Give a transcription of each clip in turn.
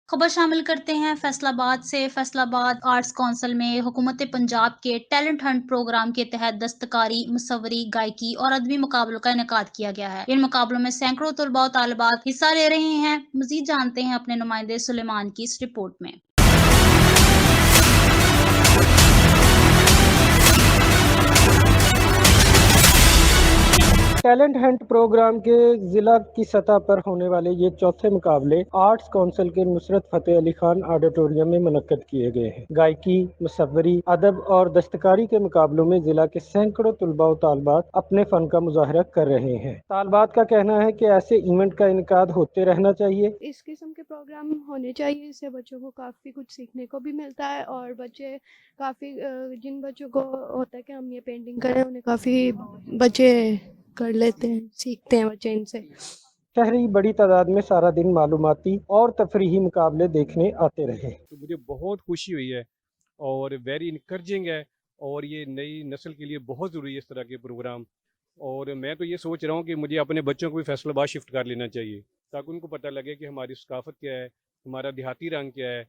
खबर शामिल करते हैं फैसलाबाद से। फैसलाबाद आर्ट्स काउंसिल में हुकूमत पंजाब के टैलेंट हंट प्रोग्राम के तहत दस्तकारी, मुसव्वरी, गायकी और अदबी मुकाबलों का इनेकाद किया गया है। इन मुकाबलों में सैकड़ों तलबा और तालिबात हिस्सा ले रहे हैं। मजीद जानते हैं अपने नुमाइंदे सुलेमान की इस रिपोर्ट में। टैलेंट हंट प्रोग्राम के जिला की सतह पर होने वाले ये चौथे मुकाबले आर्ट्स काउंसिल के नुसरत फतेह अली खान ऑडिटोरियम में मुनक्कद किए गए हैं। गायकी, मुसव्वरी, अदब और दस्तकारी के मुकाबलों में जिला के सैकड़ों तलबा और तालबात अपने फन का मुजाहरा कर रहे हैं। तालबात का कहना है कि ऐसे इवेंट का इनकाद होते रहना चाहिए। इस किस्म के प्रोग्राम होने चाहिए, इससे बच्चों को काफ़ी कुछ सीखने को भी मिलता है और बच्चे काफ़ी जिन बच्चों को होता है कि हम ये पेंटिंग करें, उन्हें काफ़ी बच्चे कर लेते हैं, सीखते हैं बच्चे इनसे। शहरी बड़ी तादाद में सारा दिन मालूमाती और तफरीही मुकाबले देखने आते रहे। तो मुझे बहुत खुशी हुई है और वेरी इनकरेजिंग है, और ये नई नस्ल के लिए बहुत ज़रूरी है इस तरह के प्रोग्राम। और मैं तो ये सोच रहा हूँ कि मुझे अपने बच्चों को भी फैसलाबाद शिफ्ट कर लेना चाहिए, ताकि उनको पता लगे कि हमारी सकाफत क्या है, हमारा देहाती रंग क्या है।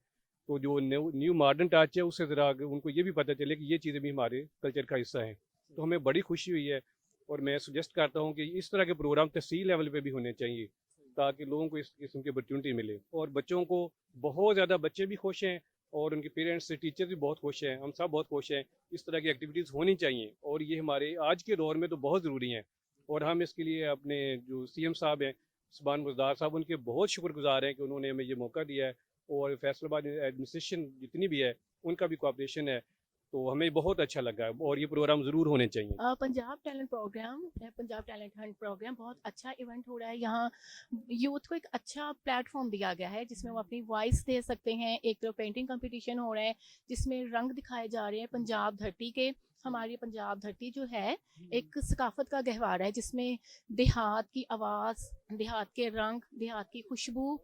तो जो न्यू मॉडर्न टच है, उससे ज़रा उनको ये भी पता चले कि ये चीज़ें भी हमारे कल्चर का हिस्सा हैं। तो हमें बड़ी खुशी हुई है, और मैं सुजेस्ट करता हूँ कि इस तरह के प्रोग्राम तहसील लेवल पे भी होने चाहिए, ताकि लोगों को इस किस्म की अपॉर्चुनिटी मिले। और बच्चों को बहुत ज़्यादा, बच्चे भी खुश हैं और उनके पेरेंट्स से टीचर भी बहुत खुश हैं, हम सब बहुत खुश हैं। इस तरह की एक्टिविटीज़ होनी चाहिए और ये हमारे आज के दौर में तो बहुत ज़रूरी हैं। और हम इसके लिए अपने जो CM साहब हैं, सुभान बुज़दार साहब, उनके बहुत शुक्रगुजार हैं कि उन्होंने हमें ये मौका दिया है। और फैसलाबाद एडमिनिस्ट्रेशन जितनी भी है, उनका भी कोऑपरेशन है, तो हमें बहुत अच्छा लगा है और ये प्रोग्राम ज़रूर होने चाहिए। Punjab talent program, Punjab talent hunt program बहुत अच्छा इवेंट हो रहा है। यहाँ यूथ को एक अच्छा प्लेटफॉर्म दिया गया है जिसमें वो अपनी वॉइस दे सकते हैं। एक तो पेंटिंग कंपटीशन हो रहा है जिसमें रंग दिखाए जा रहे हैं पंजाब धरती के। हमारी पंजाब धरती जो है एक सकाफत का गहवार है, जिसमें देहात की आवाज़, देहात के रंग, देहात की खुशबू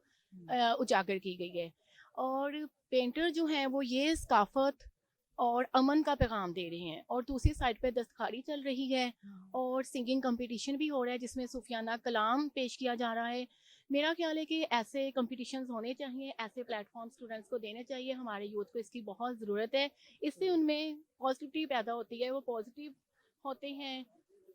उजागर की गई है। और पेंटर जो हैं वो ये सकाफत और अमन का पैगाम दे रहे हैं। और दूसरी साइड पे दस्तकारी चल रही है और सिंगिंग कंपटीशन भी हो रहा है जिसमें सूफियाना कलाम पेश किया जा रहा है। मेरा ख्याल है कि ऐसे कंपटीशंस होने चाहिए, ऐसे प्लेटफॉर्म स्टूडेंट्स को देने चाहिए। हमारे यूथ को इसकी बहुत ज़रूरत है। इससे उनमें पॉजिटिविटी पैदा होती है, वो पॉजिटिव होते हैं,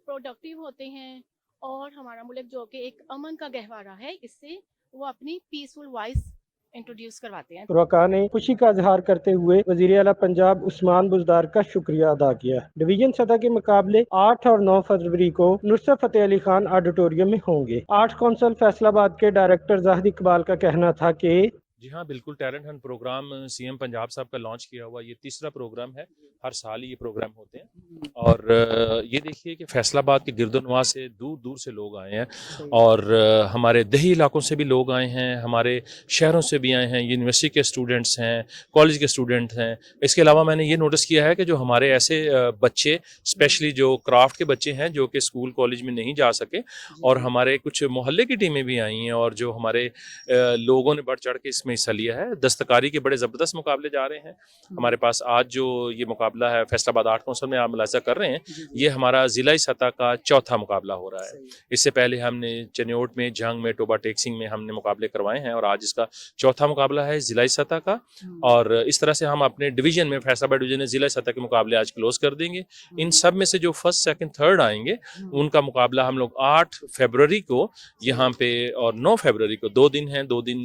प्रोडक्टिव होते हैं। और हमारा मुल्क जो कि एक अमन का गहवारा है, इससे वो अपनी पीसफुल वॉइस इंट्रोड्यूस करवाते हैं। रका ने खुशी का इजहार करते हुए वजीर आला पंजाब उस्मान बुज़दार का शुक्रिया अदा किया। डिवीजन सतह के मुकाबले 8 और 9 फरवरी को नुसरत फतेह अली खान ऑडिटोरियम में होंगे। आर्ट्स काउंसिल फैसलाबाद के डायरेक्टर जाहिद इकबाल का कहना था कि जी हाँ, बिल्कुल। Talent hunt program CM Punjab साहब का लॉन्च किया हुआ ये तीसरा प्रोग्राम है। हर साल ये प्रोग्राम होते हैं। और ये देखिए कि फैसलाबाद के गिरदोनवा से दूर दूर से लोग आए हैं, और हमारे दही इलाकों से भी लोग आए हैं, हमारे शहरों से भी आए हैं, यूनिवर्सिटी के स्टूडेंट्स हैं, कॉलेज के स्टूडेंट हैं। इसके अलावा मैंने ये नोटिस किया है कि जो हमारे ऐसे बच्चे, स्पेशली जो क्राफ्ट के बच्चे हैं जो कि स्कूल कॉलेज में नहीं जा सके, और हमारे कुछ मोहल्ले की टीमें भी आई हैं, और जो हमारे लोगों ने बढ़ चढ़ के इसमें हिस्सा लिया है। दस्तकारी के बड़े ज़बरदस्त मुकाबले जा रहे हैं हमारे पास। आज जो ये मुकाबला है फैसलाबाद आर्ट काउंसिल में आप मुलाहिजा कर रहे हैं, ये हमारा ज़िला सतह का चौथा मुकाबला हो रहा है। इससे पहले हमने चनियोट में, जंग में, टोबा टेक्सिंग में हमने मुकाबले करवाए हैं, और आज इसका चौथा मुकाबला है ज़िला सतह का। और इस तरह से हम अपने डिवीज़न में, फैसलाबाद डिवीज़न में ज़िला सतह के मुकाबले आज क्लोज कर देंगे। इन सब में से जो फर्स्ट, सेकंड, थर्ड आएंगे उनका मुकाबला हम लोग 8 फरवरी को यहाँ पे और 9 फरवरी को 2 दिन हैं, 2 दिन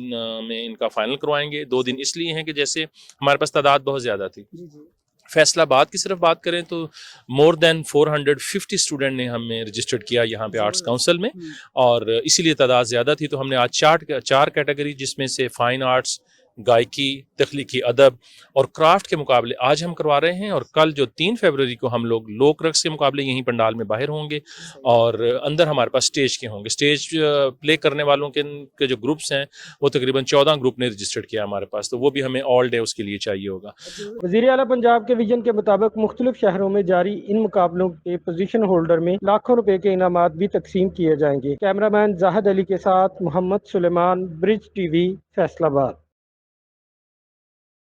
में इनका फाइनल करवाएंगे। 2 दिन इसलिए हैं कि जैसे हमारे पास तादाद बहुत ज़्यादा थी। फैसलाबाद की सिर्फ बात करें तो मोर देन 450 स्टूडेंट ने हमें रजिस्टर्ड किया यहाँ पे आर्ट्स काउंसिल में, और इसीलिए तादाद ज़्यादा थी। तो हमने आज चार कैटेगरी, जिसमें से फाइन आर्ट्स, गायकी, तख्लीकी अदब और क्राफ्ट के मुकाबले आज हम करवा रहे हैं। और कल जो 3 फरवरी को हम लोग लोक रक्स के मुकाबले यहीं पंडाल में बाहर होंगे, और अंदर हमारे पास स्टेज के होंगे। स्टेज प्ले करने वालों के जो ग्रुप्स हैं वो तकरीबन 14 ग्रुप ने रजिस्टर्ड किया हमारे पास, तो वो भी हमें ऑल डे उसके लिए चाहिए होगा। वज़ीर आला पंजाब के विजन के मुताबिक मुख्तलिफ शहरों में जारी इन मुकाबलों के पोजीशन होल्डर में लाखों रुपए के इनामात भी तकसीम किए जाएंगे। कैमरामैन जाहिद अली के साथ मोहम्मद सुलेमान, ब्रिज TV, फैसलाबाद।